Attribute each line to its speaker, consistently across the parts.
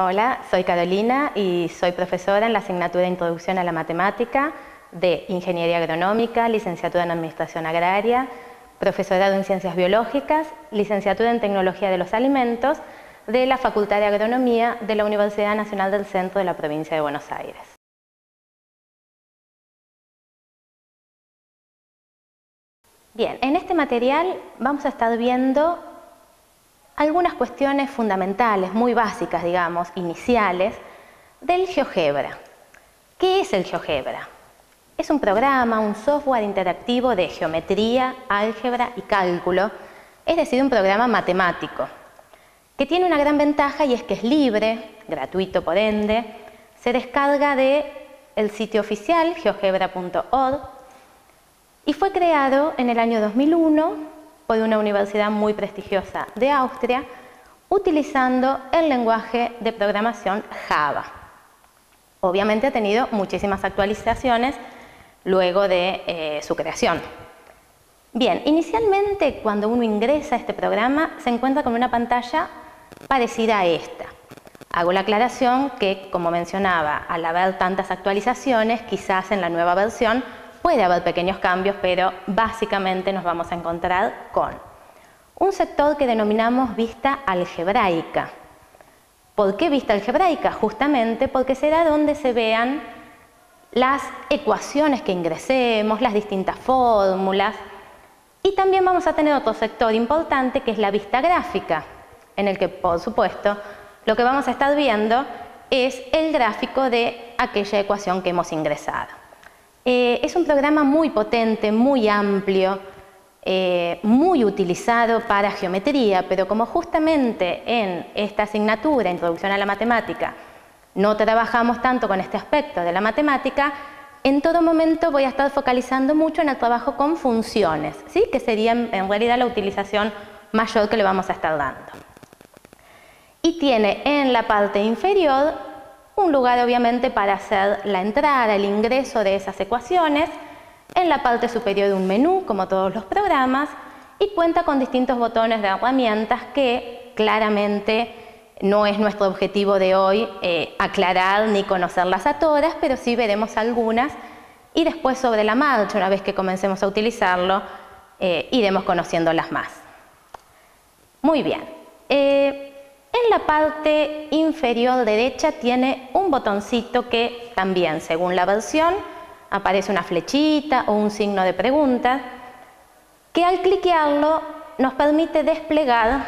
Speaker 1: Hola, soy Carolina y soy profesora en la asignatura de Introducción a la Matemática de Ingeniería Agronómica, licenciatura en Administración Agraria, profesorado en Ciencias Biológicas, licenciatura en Tecnología de los Alimentos de la Facultad de Agronomía de la Universidad Nacional del Centro de la Provincia de Buenos Aires. Bien, en este material vamos a estar viendo algunas cuestiones fundamentales, muy básicas, digamos, iniciales, del GeoGebra. ¿Qué es el GeoGebra? Es un programa, un software interactivo de geometría, álgebra y cálculo, es decir, un programa matemático, que tiene una gran ventaja y es que es libre, gratuito por ende, se descarga del sitio oficial geogebra.org y fue creado en el año 2001 por una universidad muy prestigiosa de Austria, utilizando el lenguaje de programación Java. Obviamente ha tenido muchísimas actualizaciones luego de su creación. Bien, inicialmente cuando uno ingresa a este programa se encuentra con una pantalla parecida a esta. Hago la aclaración que, como mencionaba, al haber tantas actualizaciones, quizás en la nueva versión puede haber pequeños cambios, pero básicamente nos vamos a encontrar con un sector que denominamos vista algebraica. ¿Por qué vista algebraica? Justamente porque será donde se vean las ecuaciones que ingresemos, las distintas fórmulas. Y también vamos a tener otro sector importante que es la vista gráfica, en el que, por supuesto, lo que vamos a estar viendo es el gráfico de aquella ecuación que hemos ingresado. Es un programa muy potente, muy amplio, muy utilizado para geometría, pero como justamente en esta asignatura, Introducción a la Matemática, no trabajamos tanto con este aspecto de la matemática, en todo momento voy a estar focalizando mucho en el trabajo con funciones, ¿sí? Que sería en realidad la utilización mayor que le vamos a estar dando. Y tiene en la parte inferior un lugar obviamente para hacer la entrada, el ingreso de esas ecuaciones, en la parte superior un menú, como todos los programas, y cuenta con distintos botones de herramientas que claramente no es nuestro objetivo de hoy aclarar ni conocerlas a todas, pero sí veremos algunas y después sobre la marcha, una vez que comencemos a utilizarlo, iremos conociéndolas más. Muy bien. En la parte inferior derecha tiene un botoncito que también, según la versión, aparece una flechita o un signo de pregunta, que al cliquearlo nos permite desplegar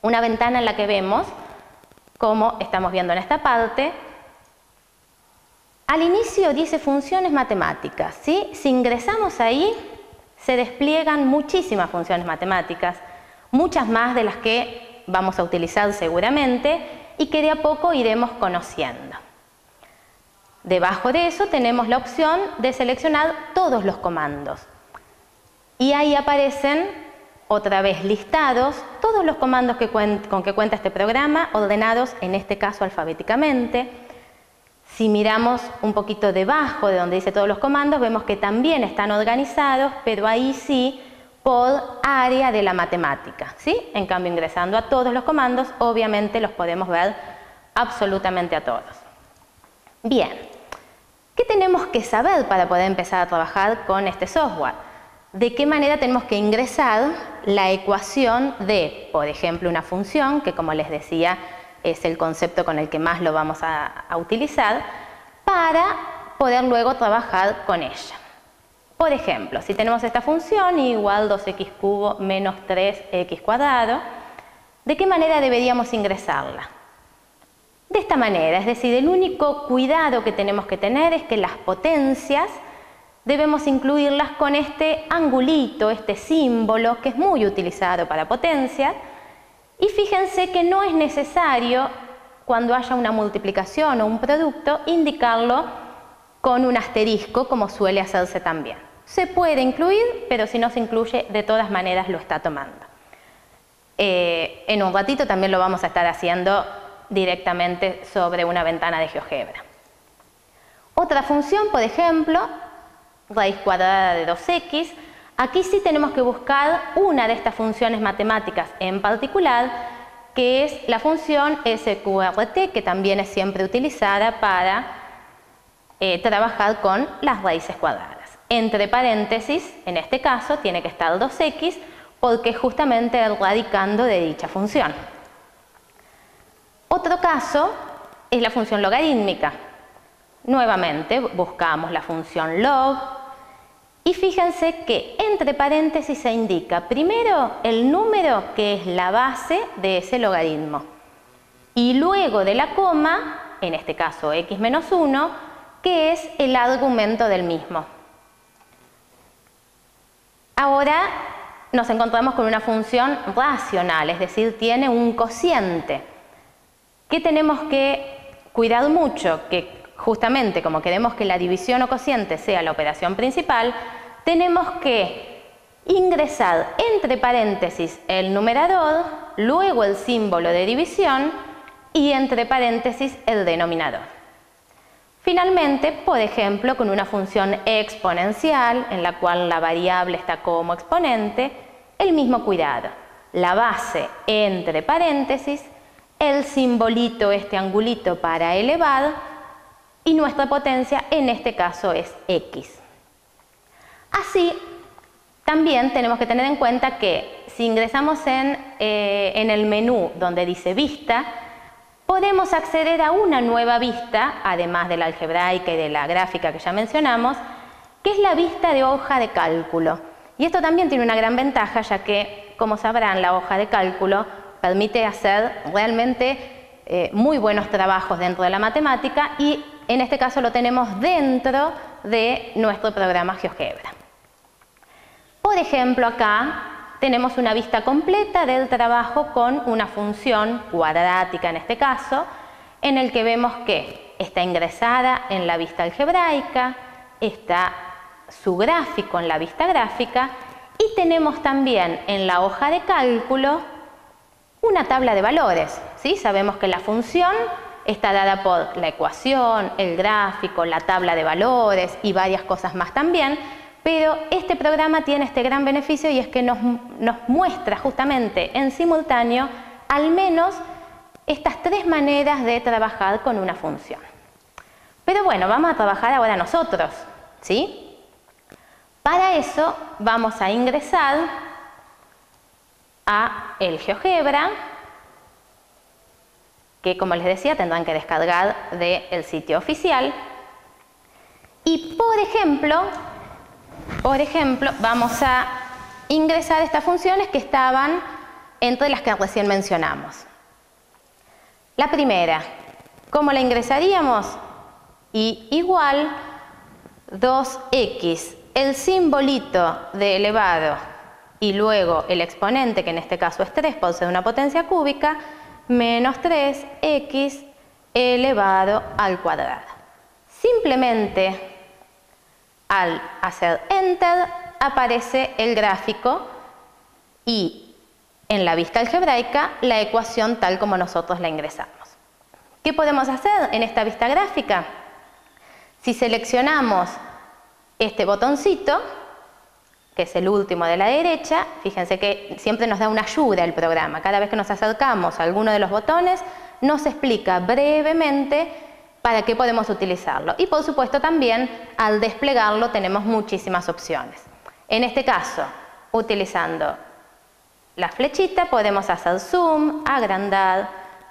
Speaker 1: una ventana en la que vemos, como estamos viendo en esta parte, al inicio dice funciones matemáticas, ¿sí? Si ingresamos ahí, se despliegan muchísimas funciones matemáticas, muchas más de las que vamos a utilizar seguramente y que de a poco iremos conociendo. Debajo de eso tenemos la opción de seleccionar todos los comandos y ahí aparecen otra vez listados todos los comandos con que cuenta este programa, ordenados en este caso alfabéticamente. Si miramos un poquito debajo de donde dice todos los comandos, vemos que también están organizados, pero ahí sí por área de la matemática, ¿sí? En cambio, ingresando a todos los comandos, obviamente los podemos ver absolutamente a todos. Bien, ¿qué tenemos que saber para poder empezar a trabajar con este software? ¿De qué manera tenemos que ingresar la ecuación de, por ejemplo, una función, que como les decía, es el concepto con el que más lo vamos a utilizar, para poder luego trabajar con ella? Por ejemplo, si tenemos esta función igual 2x cubo menos 3x cuadrado, ¿de qué manera deberíamos ingresarla? De esta manera, es decir, el único cuidado que tenemos que tener es que las potencias debemos incluirlas con este angulito, este símbolo que es muy utilizado para potencias, y fíjense que no es necesario, cuando haya una multiplicación o un producto, indicarlo con un asterisco como suele hacerse también. Se puede incluir, pero si no se incluye, de todas maneras lo está tomando. En un ratito también lo vamos a estar haciendo directamente sobre una ventana de GeoGebra. Otra función, por ejemplo, raíz cuadrada de 2x. Aquí sí tenemos que buscar una de estas funciones matemáticas en particular que es la función SQRT, que también es siempre utilizada para trabajar con las raíces cuadradas. Entre paréntesis, en este caso, tiene que estar 2x, porque es justamente el radicando de dicha función. Otro caso es la función logarítmica. Nuevamente buscamos la función log y fíjense que entre paréntesis se indica primero el número que es la base de ese logaritmo y luego de la coma, en este caso x menos 1, que es el argumento del mismo. Ahora nos encontramos con una función racional, es decir, tiene un cociente. ¿Qué tenemos que cuidar mucho? Que justamente como queremos que la división o cociente sea la operación principal, tenemos que ingresar entre paréntesis el numerador, luego el símbolo de división y entre paréntesis el denominador. Finalmente, por ejemplo, con una función exponencial en la cual la variable está como exponente, el mismo cuidado. La base entre paréntesis, el simbolito, este angulito para elevar, y nuestra potencia en este caso es x. Así, también tenemos que tener en cuenta que si ingresamos en el menú donde dice vista, podemos acceder a una nueva vista, además de la algebraica y de la gráfica que ya mencionamos, que es la vista de hoja de cálculo. Y esto también tiene una gran ventaja, ya que, como sabrán, la hoja de cálculo permite hacer realmente muy buenos trabajos dentro de la matemática y en este caso lo tenemos dentro de nuestro programa GeoGebra. Por ejemplo, acá tenemos una vista completa del trabajo con una función cuadrática en este caso, en el que vemos que está ingresada en la vista algebraica, está su gráfico en la vista gráfica y tenemos también en la hoja de cálculo una tabla de valores, ¿sí? Sabemos que la función está dada por la ecuación, el gráfico, la tabla de valores y varias cosas más también, pero este programa tiene este gran beneficio y es que nos muestra justamente en simultáneo al menos estas tres maneras de trabajar con una función. Pero bueno, vamos a trabajar ahora nosotros, ¿sí? Para eso vamos a ingresar a el GeoGebra, que como les decía tendrán que descargar del sitio oficial. Y por ejemplo, vamos a ingresar estas funciones que estaban entre las que recién mencionamos. La primera, ¿cómo la ingresaríamos? Y igual 2x, el simbolito de elevado y luego el exponente, que en este caso es 3 por ser una potencia cúbica, menos 3x elevado al cuadrado. Simplemente al hacer Enter aparece el gráfico y en la vista algebraica la ecuación tal como nosotros la ingresamos. ¿Qué podemos hacer en esta vista gráfica? Si seleccionamos este botoncito, que es el último de la derecha, fíjense que siempre nos da una ayuda el programa. Cada vez que nos acercamos a alguno de los botones, nos explica brevemente para qué podemos utilizarlo. Y por supuesto también al desplegarlo tenemos muchísimas opciones. En este caso, utilizando la flechita podemos hacer zoom, agrandar,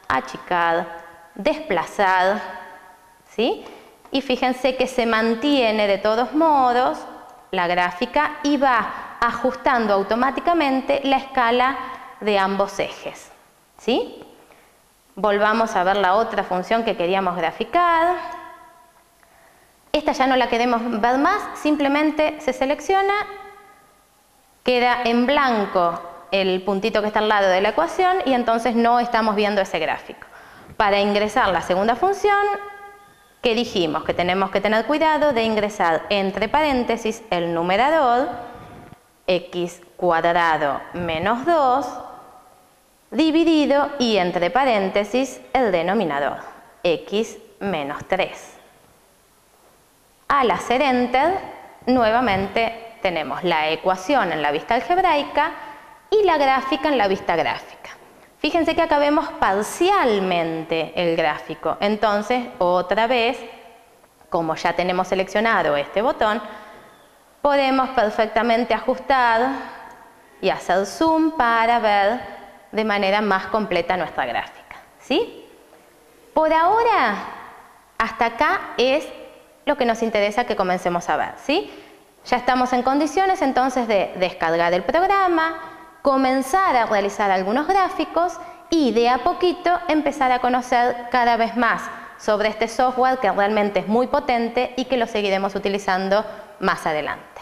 Speaker 1: achicar, desplazar, ¿sí? Y fíjense que se mantiene de todos modos la gráfica y va ajustando automáticamente la escala de ambos ejes, ¿sí? Volvamos a ver la otra función que queríamos graficar. Esta ya no la queremos ver más, simplemente se selecciona, queda en blanco el puntito que está al lado de la ecuación y entonces no estamos viendo ese gráfico. Para ingresar la segunda función, que dijimos que tenemos que tener cuidado de ingresar entre paréntesis el numerador, x cuadrado menos 2, dividido y entre paréntesis el denominador, x menos 3. Al hacer Enter, nuevamente tenemos la ecuación en la vista algebraica y la gráfica en la vista gráfica. Fíjense que acá vemos parcialmente el gráfico. Entonces, otra vez, como ya tenemos seleccionado este botón, podemos perfectamente ajustar y hacer zoom para ver de manera más completa nuestra gráfica, ¿sí? Por ahora, hasta acá es lo que nos interesa que comencemos a ver, ¿sí? Ya estamos en condiciones entonces de descargar el programa, comenzar a realizar algunos gráficos y de a poquito empezar a conocer cada vez más sobre este software que realmente es muy potente y que lo seguiremos utilizando más adelante.